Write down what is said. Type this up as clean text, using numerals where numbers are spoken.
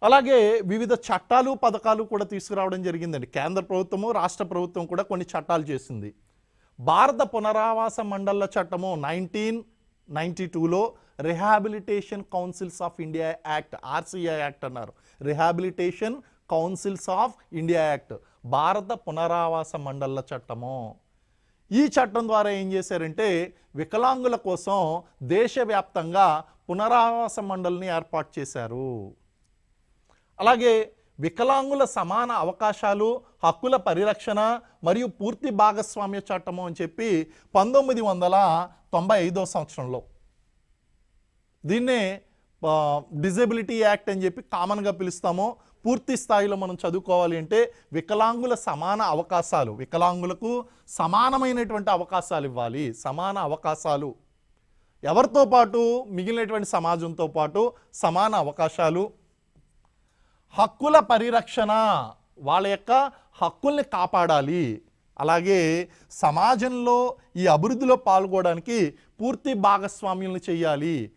అలాగే వివిధ చట్టాలు పథకాలు కూడా తీసుకురావడం జరిగిందండి. కేంద్ర ప్రభుత్వము రాష్ట్ర ప్రభుత్వం కూడా కొన్ని చట్టాలు చేసింది. భారత పునరావాస మండళ్ల చట్టము 1992లో Rehabilitation Councils of India Act, RCI Act అన్నారు. Rehabilitation Councils of India Act, భారత పునరావాస మండళ్ల చట్టము. ఈ చట్టం ద్వారా ఏం చేశారంటే వికలాంగుల కోసం దేశవ్యాప్తంగా పునరావాస మండలిని ఏర్పాటు చేశారు. అలాగే వికలాంగుల సమాన అవకాశాలు, హక్కుల పరిరక్షణ మరియు పూర్తి భాగస్వామ్య చట్టము అని చెప్పి 1995 సంవత్సరంలో, దీన్నే డిజబిలిటీ యాక్ట్ అని చెప్పి కామన్గా పిలుస్తాము. పూర్తి స్థాయిలో మనం చదువుకోవాలి అంటే వికలాంగుల సమాన అవకాశాలు, వికలాంగులకు సమానమైనటువంటి అవకాశాలు ఇవ్వాలి. సమాన అవకాశాలు ఎవరితో పాటు, మిగిలినటువంటి సమాజంతో పాటు సమాన అవకాశాలు, హక్కుల పరిరక్షణ, వాళ్ళ యొక్క హక్కుల్ని కాపాడాలి. అలాగే సమాజంలో ఈ అభివృద్ధిలో పాల్గొనడానికి పూర్తి భాగస్వామ్యం చేయాలి.